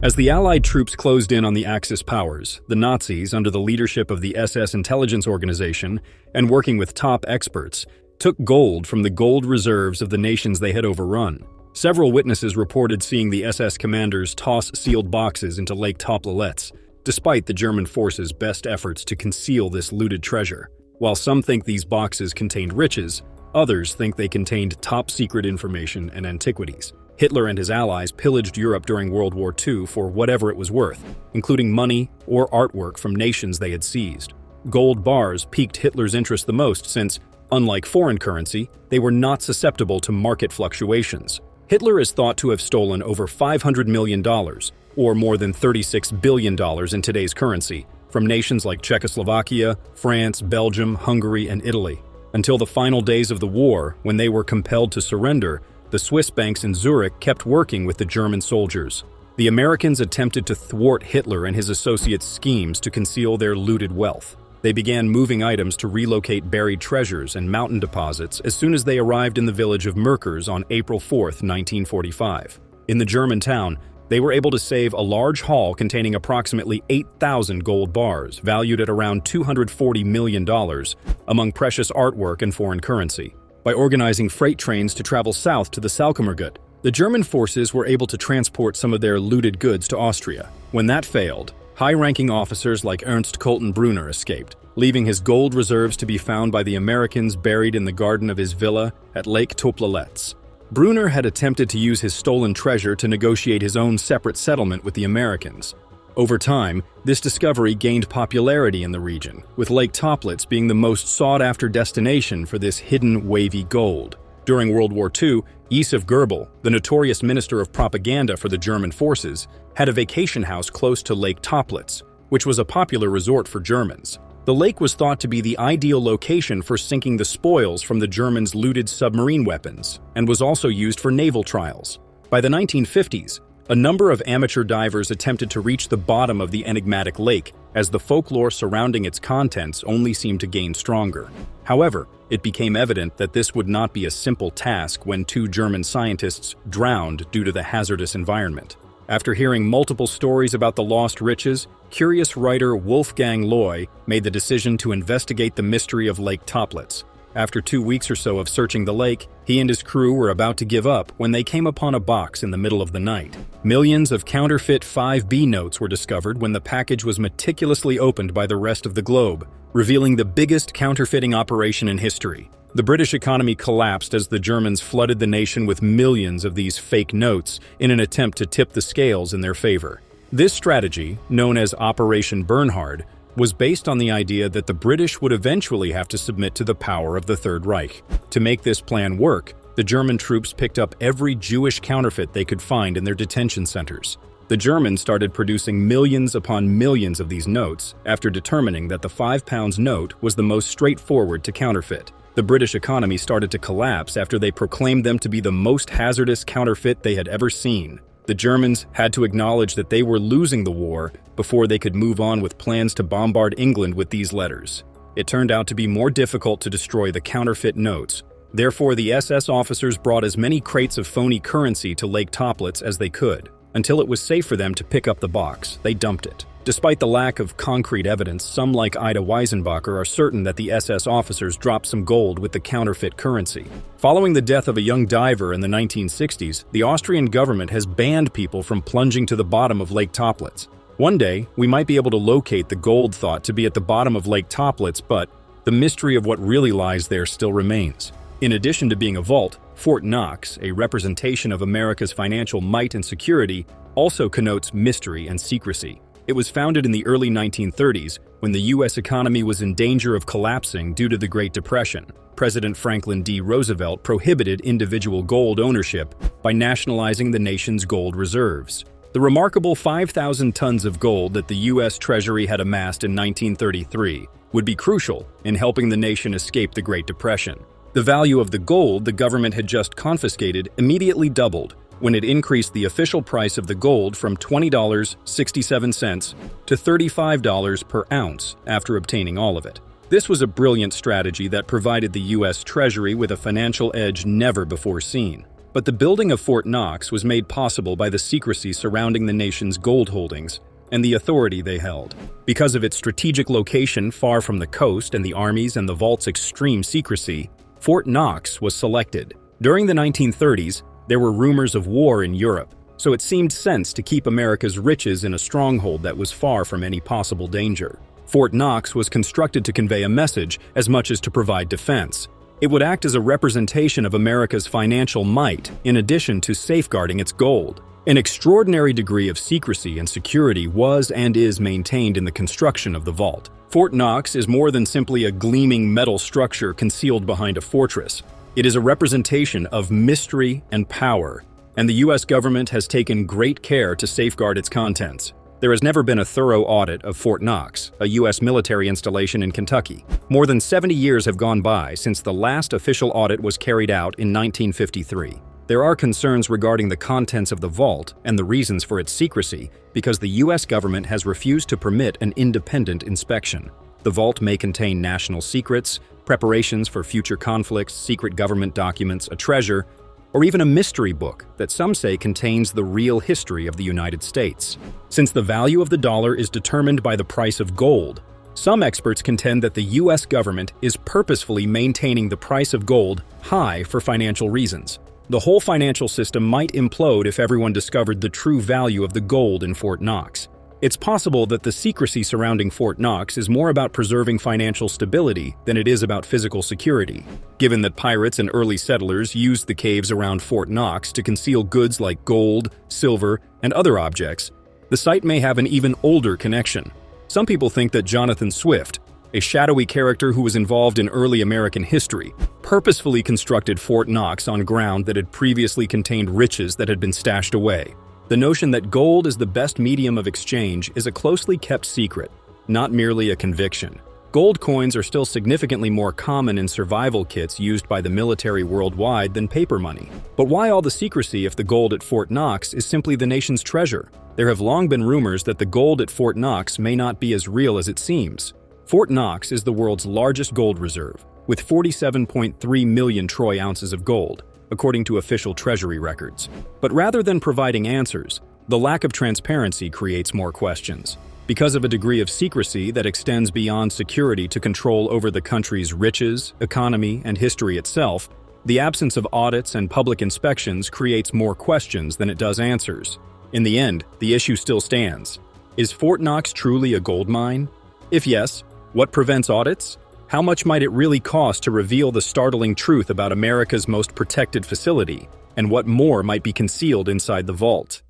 As the Allied troops closed in on the Axis powers, the Nazis, under the leadership of the SS intelligence organization and working with top experts, took gold from the gold reserves of the nations they had overrun. Several witnesses reported seeing the SS commanders toss sealed boxes into Lake Toplelets, despite the German forces' best efforts to conceal this looted treasure. While some think these boxes contained riches, others think they contained top-secret information and antiquities. Hitler and his allies pillaged Europe during World War II for whatever it was worth, including money or artwork from nations they had seized. Gold bars piqued Hitler's interest the most since, unlike foreign currency, they were not susceptible to market fluctuations. Hitler is thought to have stolen over $500 million, or more than $36 billion in today's currency, from nations like Czechoslovakia, France, Belgium, Hungary, and Italy. Until the final days of the war, when they were compelled to surrender, the Swiss banks in Zurich kept working with the German soldiers. The Americans attempted to thwart Hitler and his associates' schemes to conceal their looted wealth. They began moving items to relocate buried treasures and mountain deposits as soon as they arrived in the village of Merkers on April 4, 1945. In the German town, they were able to save a large haul containing approximately 8,000 gold bars, valued at around $240 million, among precious artwork and foreign currency. By organizing freight trains to travel south to the Salzkammergut, the German forces were able to transport some of their looted goods to Austria. When that failed, high-ranking officers like Ernst Coltenbrunner escaped, leaving his gold reserves to be found by the Americans buried in the garden of his villa at Lake Toplelets. Brunner had attempted to use his stolen treasure to negotiate his own separate settlement with the Americans. Over time, this discovery gained popularity in the region, with Lake Toplitz being the most sought-after destination for this hidden wavy gold. During World War II, Josef Goebbels, the notorious minister of propaganda for the German forces, had a vacation house close to Lake Toplitz, which was a popular resort for Germans. The lake was thought to be the ideal location for sinking the spoils from the Germans' looted submarine weapons, and was also used for naval trials. By the 1950s, a number of amateur divers attempted to reach the bottom of the enigmatic lake, as the folklore surrounding its contents only seemed to gain stronger. However, it became evident that this would not be a simple task when two German scientists drowned due to the hazardous environment. After hearing multiple stories about the lost riches, curious writer Wolfgang Loy made the decision to investigate the mystery of Lake Toplitz. After 2 weeks or so of searching the lake, he and his crew were about to give up when they came upon a box in the middle of the night. Millions of counterfeit 5B notes were discovered when the package was meticulously opened by the rest of the globe, revealing the biggest counterfeiting operation in history. The British economy collapsed as the Germans flooded the nation with millions of these fake notes in an attempt to tip the scales in their favor. This strategy, known as Operation Bernhard, was based on the idea that the British would eventually have to submit to the power of the Third Reich. To make this plan work, the German troops picked up every Jewish counterfeit they could find in their detention centers. The Germans started producing millions upon millions of these notes after determining that the £5 note was the most straightforward to counterfeit. The British economy started to collapse after they proclaimed them to be the most hazardous counterfeit they had ever seen. The Germans had to acknowledge that they were losing the war before they could move on with plans to bombard England with these letters. It turned out to be more difficult to destroy the counterfeit notes. Therefore, the SS officers brought as many crates of phony currency to Lake Toplitz as they could. Until it was safe for them to pick up the box, they dumped it. Despite the lack of concrete evidence, some like Ida Weisenbacher are certain that the SS officers dropped some gold with the counterfeit currency. Following the death of a young diver in the 1960s, the Austrian government has banned people from plunging to the bottom of Lake Toplitz. One day, we might be able to locate the gold thought to be at the bottom of Lake Toplitz, but the mystery of what really lies there still remains. In addition to being a vault, Fort Knox, a representation of America's financial might and security, also connotes mystery and secrecy. It was founded in the early 1930s when the U.S. economy was in danger of collapsing due to the Great Depression. President Franklin D. Roosevelt prohibited individual gold ownership by nationalizing the nation's gold reserves. The remarkable 5,000 tons of gold that the U.S. Treasury had amassed in 1933 would be crucial in helping the nation escape the Great Depression. The value of the gold the government had just confiscated immediately doubled when it increased the official price of the gold from $20.67 to $35 per ounce after obtaining all of it. This was a brilliant strategy that provided the U.S. Treasury with a financial edge never before seen. But the building of Fort Knox was made possible by the secrecy surrounding the nation's gold holdings and the authority they held. Because of its strategic location far from the coast and the army's and the vault's extreme secrecy, Fort Knox was selected. During the 1930s, there were rumors of war in Europe, so it seemed sense to keep America's riches in a stronghold that was far from any possible danger. Fort Knox was constructed to convey a message as much as to provide defense. It would act as a representation of America's financial might, in addition to safeguarding its gold. An extraordinary degree of secrecy and security was and is maintained in the construction of the vault. Fort Knox is more than simply a gleaming metal structure concealed behind a fortress. It is a representation of mystery and power, and the U.S. government has taken great care to safeguard its contents. There has never been a thorough audit of Fort Knox, a U.S. military installation in Kentucky. More than 70 years have gone by since the last official audit was carried out in 1953. There are concerns regarding the contents of the vault and the reasons for its secrecy because the U.S. government has refused to permit an independent inspection. The vault may contain national secrets, preparations for future conflicts, secret government documents, a treasure, or even a mystery book that some say contains the real history of the United States. Since the value of the dollar is determined by the price of gold, some experts contend that the U.S. government is purposefully maintaining the price of gold high for financial reasons. The whole financial system might implode if everyone discovered the true value of the gold in Fort Knox. It's possible that the secrecy surrounding Fort Knox is more about preserving financial stability than it is about physical security. Given that pirates and early settlers used the caves around Fort Knox to conceal goods like gold, silver, and other objects, the site may have an even older connection. Some people think that Jonathan Swift, a shadowy character who was involved in early American history, purposefully constructed Fort Knox on ground that had previously contained riches that had been stashed away. The notion that gold is the best medium of exchange is a closely kept secret, not merely a conviction. Gold coins are still significantly more common in survival kits used by the military worldwide than paper money. But why all the secrecy if the gold at Fort Knox is simply the nation's treasure? There have long been rumors that the gold at Fort Knox may not be as real as it seems. Fort Knox is the world's largest gold reserve, with 47.3 million troy ounces of gold, according to official treasury records. But rather than providing answers, the lack of transparency creates more questions. Because of a degree of secrecy that extends beyond security to control over the country's riches, economy, and history itself, the absence of audits and public inspections creates more questions than it does answers. In the end, the issue still stands. Is Fort Knox truly a gold mine? If yes, what prevents audits? How much might it really cost to reveal the startling truth about America's most protected facility? And what more might be concealed inside the vault?